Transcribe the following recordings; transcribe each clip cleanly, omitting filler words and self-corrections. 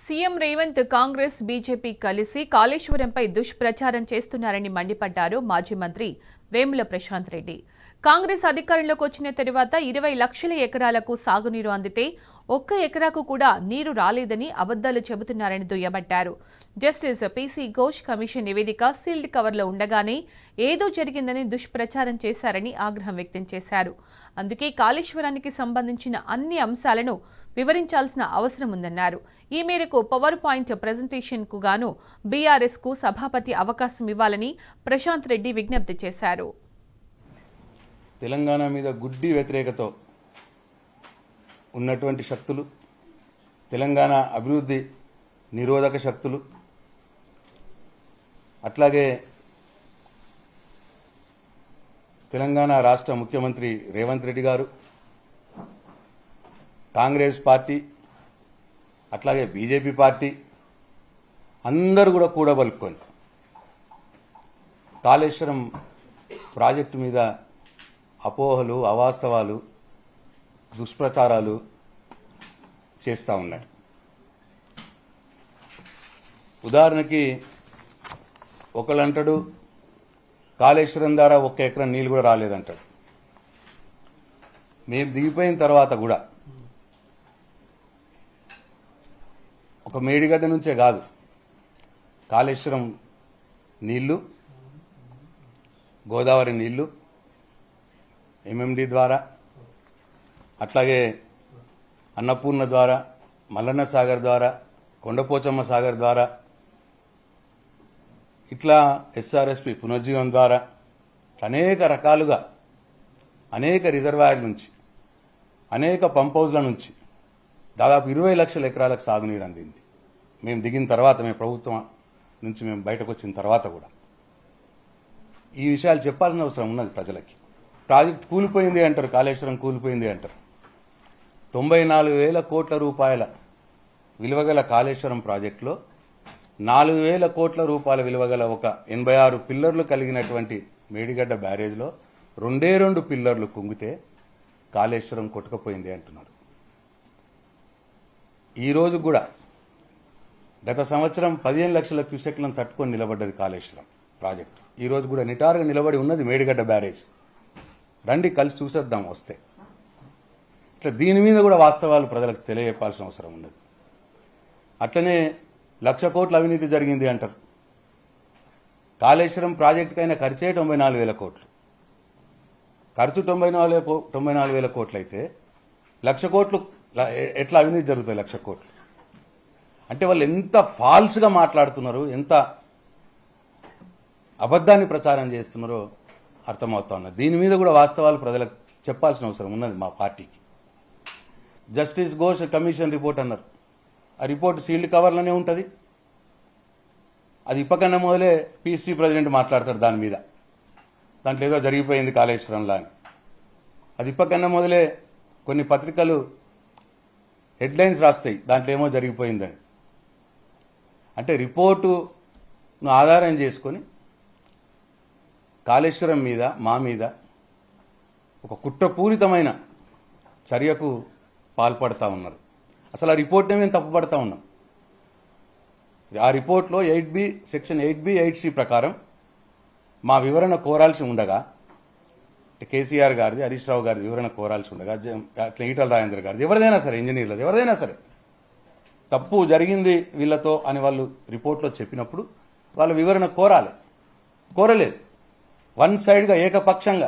CM Revanth Congress BJP కలిసి కాళేశ్వరంపై దుష్ప్రచారం చేస్తున్నారని మండిపడ్డారు మాజీ మంత్రి వేముల ప్రశాంత్ రెడ్డి. కాంగ్రెస్ అధికారంలోకి వచ్చిన తరువాత 20 లక్షల ఎకరాలకు సాగునీరు అందితే 1 ఎకరాకు కూడా నీరు రాలేదని అబద్దాలు చెబుతున్నారని దుయ్యబట్టారు. జస్టిస్ పీసీ ఘోష్ కమిషన్ నివేదిక సీల్డ్ కవర్లో ఉండగానే ఏదో జరిగిందని దుష్ప్రచారం చేశారని ఆగ్రహం వ్యక్తం చేశారు. అందుకే కాళేశ్వరానికి సంబంధించిన అన్ని అంశాలను వివరించాల్సిన అవసరం ఉందన్నారు. ఈ మేరకు పవర్ పాయింట్ ప్రెజెంటేషన్కు గాను బీఆర్ఎస్కు సభాపతి అవకాశం ఇవ్వాలని ప్రశాంత్ రెడ్డి విజ్ఞప్తి చేశారు. తెలంగాణ మీద గుడ్డి వ్యతిరేకతో ఉన్నటువంటి శక్తులు, తెలంగాణ అభివృద్ధి నిరోధక శక్తులు, అట్లాగే తెలంగాణ రాష్ట్ర ముఖ్యమంత్రి రేవంత్ రెడ్డి గారు, కాంగ్రెస్ పార్టీ, అట్లాగే బీజేపీ పార్టీ అందరూ కూడా కూడబలుపుకొని కాళేశ్వరం ప్రాజెక్టు మీద అపోహలు, అవాస్తవాలు, దుష్ప్రచారాలు చేస్తూ ఉన్నారు. ఉదాహరణకి ఒకళ్ళంటాడు కాళేశ్వరం ద్వారా 1 ఎకరం నీళ్ళు కూడా రాలేదంటాడు. మేము దిగిపోయిన తర్వాత కూడా ఒక మేడిగడ్డ నుంచే కాదు, కాళేశ్వరం నీళ్లు, గోదావరి నీళ్లు ఎంఎండి ద్వారా, అట్లాగే అన్నపూర్ణ ద్వారా, మల్లన్న సాగర్ ద్వారా, కొండపోచమ్మ సాగర్ ద్వారా, ఇట్లా ఎస్ఆర్ఎస్పి పునర్జీవం ద్వారా అనేక రకాలుగా అనేక రిజర్వాయర్ల నుంచి, అనేక పంప్ హౌజ్ల నుంచి దాదాపు 20 లక్షల ఎకరాలకు సాగునీరు అందింది. మేము దిగిన తర్వాత, మేము ప్రభుత్వం నుంచి మేము బయటకు వచ్చిన తర్వాత కూడా ఈ విషయాలు చెప్పాల్సిన అవసరం ఉన్నది ప్రజలకి. ప్రాజెక్ట్ కూలిపోయింది అంటారు, కాళేశ్వరం కూలిపోయింది అంటారు. 94,000 కోట్ల రూపాయల విలువగల కాళేశ్వరం ప్రాజెక్టులో 4,000 కోట్ల రూపాయల విలువగల ఒక 86 పిల్లర్లు కలిగినటువంటి మేడిగడ్డ బ్యారేజ్లో 2 పిల్లర్లు కుంగితే కాళేశ్వరం కొట్టుకుపోయింది అంటున్నారు. ఈ రోజు కూడా గత సంవత్సరం 15 లక్షల క్యూసెక్లను తట్టుకొని నిలబడ్డది కాళేశ్వరం ప్రాజెక్టు. ఈ రోజు కూడా నిటారుగా నిలబడి ఉన్నది మేడిగడ్డ బ్యారేజ్. రండి కలిసి చూసేద్దాం వస్తే. ఇట్లా దీని మీద కూడా వాస్తవాలు ప్రజలకు తెలియజెప్పాల్సిన అవసరం ఉన్నది. అట్లనే 1,00,000 కోట్ల అవినీతి జరిగింది అంటారు. కాళేశ్వరం ప్రాజెక్టుకైనా ఖర్చే 94,000 కోట్లు. ఖర్చు 94,000 కోట్లు అయితే 1,00,000 కోట్లు ఎట్లా అవినీతి జరుగుతాయి? 1,00,000 కోట్లు అంటే వాళ్ళు ఎంత ఫాల్స్గా మాట్లాడుతున్నారో, ఎంత అబద్ధాన్ని ప్రచారం చేస్తున్నారో అర్థమవుతా ఉన్నది. దీని మీద కూడా వాస్తవాలు ప్రజలకు చెప్పాల్సిన అవసరం ఉన్నది మా పార్టీకి. జస్టిస్ ఘోష్ కమిషన్ రిపోర్ట్ అన్నారు. ఆ రిపోర్ట్ సీల్డ్ కవర్లోనే ఉంటుంది. అది ఇప్పకన్నా మొదలే పీసీ ప్రెసిడెంట్ మాట్లాడతారు దాని మీద, దాంట్లో ఏదో జరిగిపోయింది కాళేశ్వరంలో అని. అది ఇప్పకన్నా మొదలే కొన్ని పత్రికలు హెడ్లైన్స్ రాస్తాయి, దాంట్లో ఏమో జరిగిపోయిందని. అంటే రిపోర్టును ఆధారం చేసుకొని కాళేశ్వరం మీద, మా మీద ఒక కుట్రపూరితమైన చర్యకు పాల్పడతా ఉన్నారు. అసలు ఆ రిపోర్ట్నే మేము తప్పుపడతా ఉన్నాం. ఆ రిపోర్ట్లో సెక్షన్ 8B 8C ప్రకారం మా వివరణ కోరాల్సి ఉండగా, కేసీఆర్ గారిది, హరీష్ రావు గారిది వివరణ కోరాల్సి ఉండగా, ఈటల రాజేందర్ గారిది, ఎవరిదైనా సరే, ఇంజనీర్లది ఎవరిదైనా సరే తప్పు జరిగింది వీళ్లతో అని వాళ్ళు రిపోర్ట్లో చెప్పినప్పుడు వాళ్ళ వివరణ కోరలేదు. వన్ సైడ్గా ఏకపక్షంగా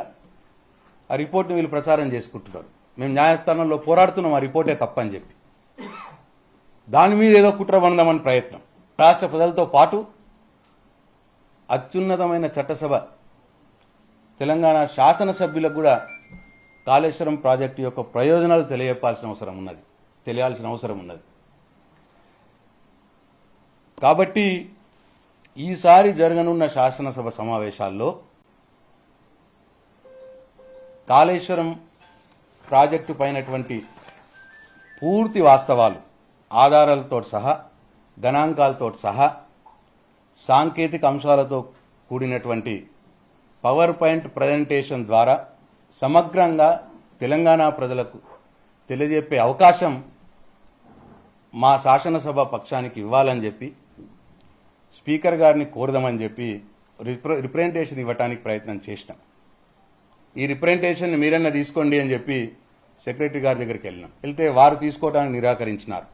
ఆ రిపోర్ట్ని వీళ్ళు ప్రచారం చేసుకుంటున్నారు. మేము న్యాయస్థానంలో పోరాడుతున్నాం ఆ రిపోర్టే తప్పని చెప్పి. దాని మీద ఏదో కుట్ర బంధమని ప్రయత్నం. రాష్ట్ర ప్రజలతో పాటు అత్యున్నతమైన చట్టసభ తెలంగాణ శాసనసభ్యులకు కూడా కాళేశ్వరం ప్రాజెక్టు యొక్క ప్రయోజనాలు తెలియాల్సిన అవసరం ఉన్నది. కాబట్టి ఈసారి జరగనున్న శాసనసభ సమావేశాల్లో కాళేశ్వరం ప్రాజెక్టు పైనటువంటి పూర్తి వాస్తవాలు, ఆధారాలతో సహా, గణాంకాలతో సహా, సాంకేతిక అంశాలతో కూడినటువంటి పవర్ పాయింట్ ప్రజెంటేషన్ ద్వారా సమగ్రంగా తెలంగాణ ప్రజలకు తెలియజెప్పే అవకాశం మా శాసనసభ పక్షానికి ఇవ్వాలని చెప్పి స్పీకర్ గారిని కోరదామని చెప్పి రిప్రజెంటేషన్ ఇవ్వడానికి ప్రయత్నం చేసినాం. ఈ రిప్రజెంటేషన్ మీరన్నా తీసుకోండి అని చెప్పి సెక్రటరీ గారి దగ్గరికి వెళ్తే వారు తీసుకోవడానికి నిరాకరించినారు.